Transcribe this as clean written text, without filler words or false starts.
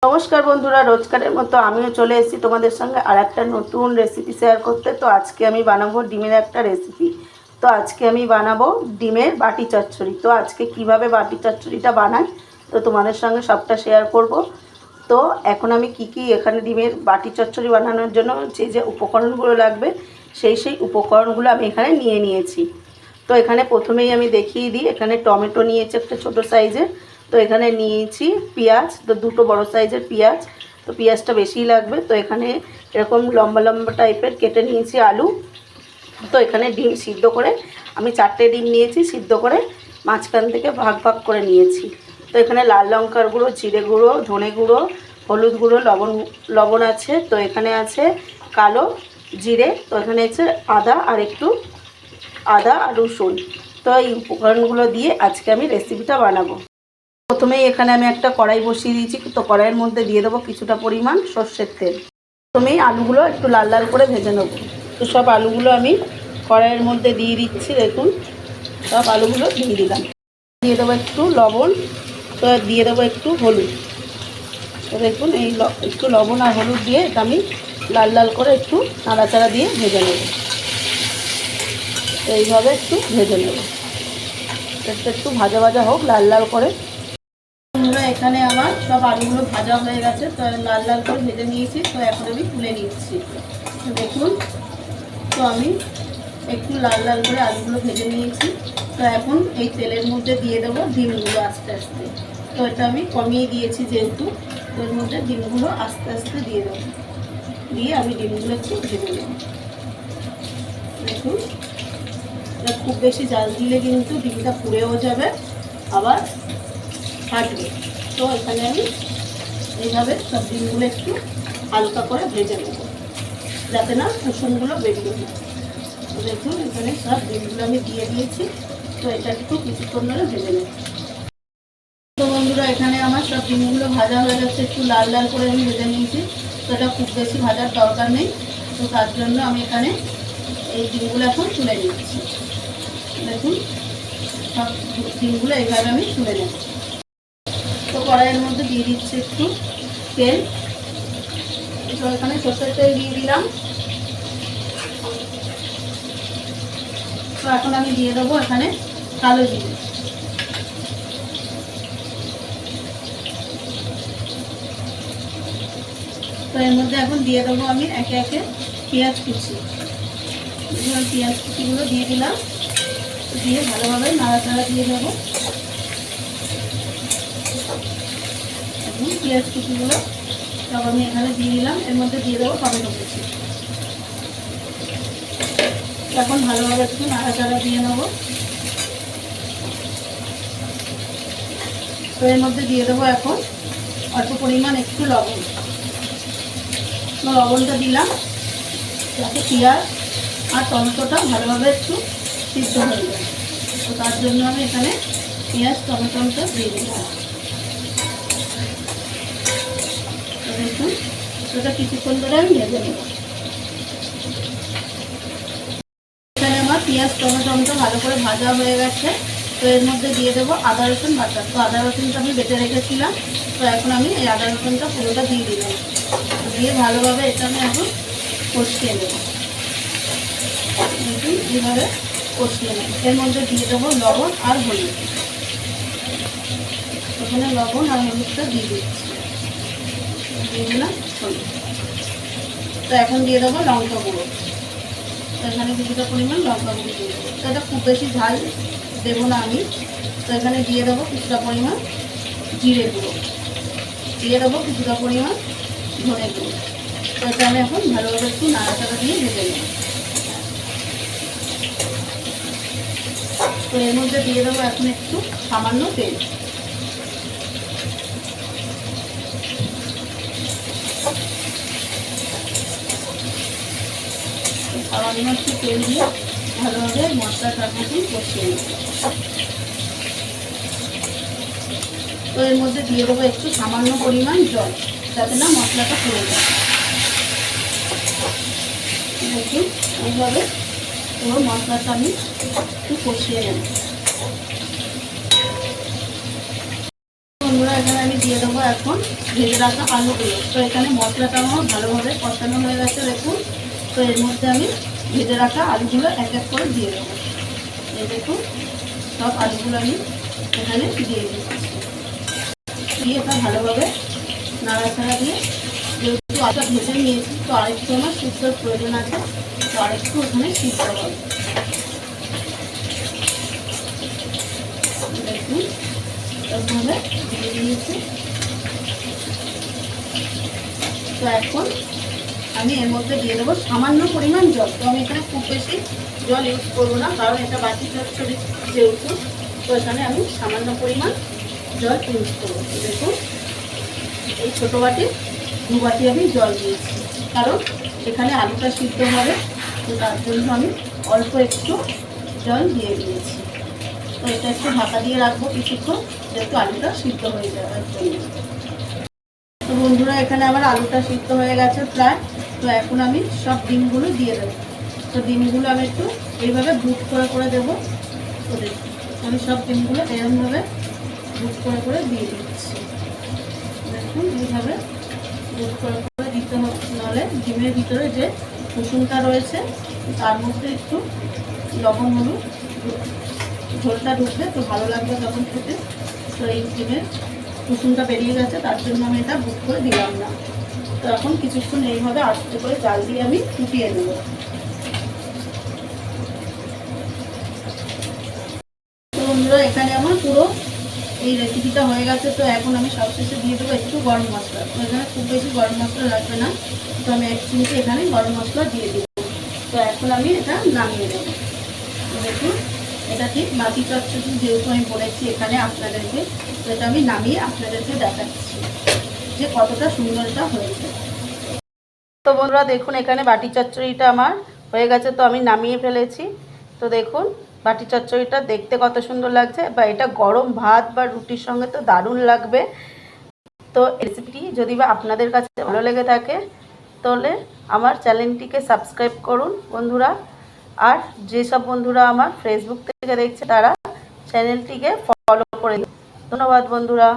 নমস্কার বন্ধুরা, রোজকারের মতো আমিও চলে এসেছি তোমাদের সঙ্গে আর একটা নতুন রেসিপি শেয়ার করতে। তো আজকে আমি বানাবো ডিমের একটা রেসিপি। তো আজকে আমি বানাবো ডিমের বাটি চচ্চড়ি। তো আজকে কিভাবে বাটি চচ্চড়িটা বানাই তো তোমাদের সঙ্গে সবটা শেয়ার করব। তো এখন আমি কি এখানে ডিমের বাটি চচ্চড়ি বানানোর জন্য যে উপকরণগুলো লাগবে সেই উপকরণগুলো আমি এখানে নিয়ে নিয়েছি। তো এখানে প্রথমেই আমি দেখিয়ে দিই, এখানে টমেটো নিয়েছি একটা ছোটো সাইজের। তো এখানে নিয়েছি পেঁয়াজ, তো দুটো বড় সাইজের পেঁয়াজ, তো পেঁয়াজটা বেশিই লাগবে। তো এখানে এরকম লম্বা লম্বা টাইপের কেটে নিয়েছি আলু। তো এখানে ডিম সিদ্ধ করে আমি 4টে ডিম নিয়েছি, সিদ্ধ করে মাঝখান থেকে ভাগ ভাগ করে নিয়েছি। তো এখানে লাল লঙ্কার গুঁড়ো, জিরে গুঁড়ো, ধনে গুঁড়ো, হলুদ গুঁড়ো, লবণ আছে। তো এখানে আছে কালো জিরে, তো এখানে আছে আদা আর রসুন। তো এই উপকরণগুলো দিয়ে আজকে আমি রেসিপিটা বানাবো। প্রথমেই এখানে আমি একটা কড়াই বসিয়ে দিয়েছি। তো কড়াইয়ের মধ্যে দিয়ে দেবো কিছুটা পরিমাণ সর্ষের তেল। প্রথমেই আলুগুলো একটু লাল লাল করে ভেজে নেব। তো সব আলুগুলো আমি কড়াইয়ের মধ্যে দিয়ে দিচ্ছি। দেখুন, সব আলুগুলো দিয়ে দিলাম। দিয়ে দেবো একটু লবণ, তো দিয়ে দেবো একটু হলুদ। তো দেখুন, এই একটু লবণ আর হলুদ দিয়ে এটা আমি লাল লাল করে একটু নাড়াচাড়া দিয়ে ভেজে নেব। এইভাবে একটু ভেজে নেব, একটু ভাজা ভাজা হোক লাল লাল করে। এখানে আমার সব আলুগুলো ভাজা হয়ে গেছে, তো লাল লাল করে ভেজে নিয়েছি। তো এখন আমি তুলে নিচ্ছি। দেখুন, তো আমি একটু লাল লাল করে আলুগুলো ভেজে নিয়েছি। তো এখন এই তেলের মধ্যে দিয়ে দেবো ডিমগুলো আস্তে আস্তে। তো এটা আমি কমিয়ে দিয়েছি যেহেতু, তো এর মধ্যে ডিমগুলো আস্তে আস্তে দিয়ে দেবো। দিয়ে আমি ডিমগুলো একটু ভেজে নেব। দেখুন, খুব বেশি জাল দিলে কিন্তু ডিমটা পুড়েও যাবে, আবার ফাটবে। তো এখানে আমি এইভাবে সব ডিমগুলো একটু হালকা করে ভেজে নেব, যাতে না কুসুমগুলো বেরিয়ে যায়। তো দেখুন, এখানে সব ডিমগুলো আমি দিয়ে দিয়েছি। তো এটা একটু কিছুক্ষণ ধরে ভেজে নেব। তো বন্ধুরা, এখানে আমার সব ডিমগুলো ভাজা হয়ে গেছে, একটু লাল লাল করে আমি ভেজে নিয়েছি। তো এটা খুব বেশি ভাজার দরকার নেই। তো তার জন্য আমি এখানে এই ডিমগুলো এখন তুলে নিচ্ছি। দেখুন, সব ডিমগুলো এইভাবে আমি তুলে নেব। তো কড়াইয়ের মধ্যে দিয়ে দিচ্ছি একটু তেল। তো এখানে সরষের তেল দিয়ে দিলাম। তো এখন আমি দিয়ে দেবো এখানে কালো জিরে। তো এর মধ্যে এখন দিয়ে দেবো আমি একে একে পেঁয়াজ কুচি। পেঁয়াজ কুচিগুলো দিয়ে দিলাম, দিয়ে ভালোভাবে নাড়াচাড়া দিয়ে দেবো। পেঁয়াজ কুচিগুলো সব আমি এখানে দিয়ে দিলাম। এর মধ্যে দিয়ে দেবো টমেটো কুচি। এখন ভালোভাবে একটু নাড়াচাড়া দিয়ে নেবো। তো এর মধ্যে দিয়ে দেবো এখন অল্প পরিমাণ একটু লবণ। লবণটা দিলাম যাতে পেঁয়াজ আর টমেটোটা ভালোভাবে একটু সিদ্ধ হয়ে যায়। তো তার জন্য আমি এখানে পেঁয়াজ টমেটোটা দিয়ে দিলাম। তো দেখুন, ওটা কিছুক্ষণ ধরে আমি ভেজে নেব। এখানে আমার পেঁয়াজ টমেটো ভালো করে ভাজা হয়ে গেছে। তো এর মধ্যে দিয়ে দেবো আদা রসুন বাটা। তো আদা রসুনটা আমি বেটে রেখেছিলাম। তো এখন আমি এই আদা রসুনটা পুরোটা দিয়ে দিলাম। দিয়ে ভালোভাবে এটা আমি এখন কষিয়ে নেব। দেখুন, এইভাবে কষিয়ে নেব। এর মধ্যে দিয়ে দেবো লবণ আর হলুদ। ওখানে লবণ আর হলুদটা দিয়ে দিচ্ছি, দিয়ে দিলাম হলুদ। তো এখন দিয়ে দেবো লঙ্কা গুঁড়ো। এখানে কিছুটা পরিমাণ লঙ্কা গুঁড়ো দিয়ে দেবো। তো এটা খুব বেশি ঝাল দেবো না আমি। তো এখানে দিয়ে দেবো কিছুটা পরিমাণ জিরে গুঁড়ো, দিয়ে দেবো কিছুটা পরিমাণ ধনে গুঁড়ো। তো এটা আমি এখন ভালোভাবে একটু নাড়াচাড়া দিয়ে ভেজে নেব। তো এর মধ্যে দিয়ে দেবো এখন একটু সামান্য তেল। সামান্য একটু তেল দিয়ে ভালোভাবে মশলাটাকে কষিয়ে নেব। তো এর মধ্যে দিয়ে দেবো একটু সামান্য পরিমাণ জল, যাতে না মশলাটা পুড়ে যায়। দেখুন, এইভাবে পুরো মশলাটা আমি একটু কষিয়ে নেব। বন্ধুরা এখানে আমি দিয়ে দেবো এখন ভেজে রাখা আলুগুলো। তো এখানে মশলাটা আমার ভালোভাবে কষানো হয়ে গেছে দেখুন। তো এর মধ্যে আমি ভেজে রাখা আলুগুলো এক এক করে দিয়ে দেবো। এই দেখুন সব আলুগুলো আমি এখানে দিয়ে দিচ্ছি। দিয়ে এটা ভালোভাবে নাড়াচাড়া দিয়ে, যেহেতু আলুটা ভেজে নিয়েছি তো আরেকটু আমার সিদ্ধর প্রয়োজন আছে, তো আরেকটু ওখানে সিদ্ধ হবে। দেখুন এভাবে দিয়ে দিয়েছি। তো এখন আমি এর মধ্যে দিয়ে দেবো সামান্য পরিমাণ জল। তো আমি এখানে খুব বেশি জল ইউজ করবো না, কারণ এটা বাটি চচ্চড়ি যেহেতু, তো এখানে আমি সামান্য পরিমাণ জল ইউজ করবো। দেখুন এই ছোটো বাটি 2 বাটি আমি জল দিয়েছি, কারণ এখানে আলুটা সিদ্ধ হবে, তো তার জন্য আমি অল্প একটু জল দিয়ে দিয়েছি। তো এটা একটু ঢাকা দিয়ে রাখবো কিছুক্ষণ, যেহেতু আলুটা সিদ্ধ হয়ে যাওয়ার জন্য। তো বন্ধুরা এখানে আমার আলুটা সিদ্ধ হয়ে গেছে প্রায়। তো এখন আমি সব ডিমগুলো দিয়ে দেবো। তো ডিমগুলো আমি একটু এইভাবে বুট করে দেবো। তো দেখুন আমি সব ডিমগুলো এরকমভাবে বুট করে দিয়ে দিচ্ছি। দেখুন এইভাবে বুট করে দিতে হচ্ছে, নাহলে ডিমের ভিতরে যে কুসুমটা রয়েছে তার মধ্যে একটু লবণ হলুদ ঝোলটা ঢুকবে, তো ভালো লাগবে তখন খেতে। তো এই ডিমের কুসুমটা বেরিয়ে গেছে, তার জন্য আমি এটা বুক করে দিলাম না। তো এখন কিছুক্ষণ এইভাবে আস্তে করে জাল দিয়ে আমি ফুটিয়ে নেব। তো বন্ধুরা এখানে আমার পুরো এই রেসিপিটা হয়ে গেছে। তো এখন আমি সবশেষে দিয়ে দেবো একটু গরম মশলা। তো এখানে খুব বেশি গরম মশলা লাগবে না, তো আমি 1 চিমটি এখানে গরম মশলা দিয়ে দেবো। তো এখন আমি এটা নামিয়ে দেবো। দেখুন এটা ঠিক বাটি চচ্চড়ি যেহেতু আমি বলেছি এখানে আপনাদেরকে, তো এটা আমি নামিয়ে আপনাদেরকে দেখাচ্ছি যে কতটা সুন্দরটা হয়েছে। তো বন্ধুরা দেখুন এখানে বাটি চচ্চড়িটা আমার হয়ে গেছে, তো আমি নামিয়ে ফেলেছি। তো দেখুন বাটি চচ্চড়িটা দেখতে কত সুন্দর লাগছে, বা এটা গরম ভাত বা রুটির সঙ্গে তো দারুণ লাগবে। তো রেসিপিটি যদি বা আপনাদের কাছে ভালো লেগে থাকে তাহলে আমার চ্যানেলটিকে সাবস্ক্রাইব করুন বন্ধুরা। আর যেসব বন্ধুরা আমার ফেসবুক থেকে দেখছে তারা চ্যানেলটিকে ফলো করে দিন। ধন্যবাদ বন্ধুরা।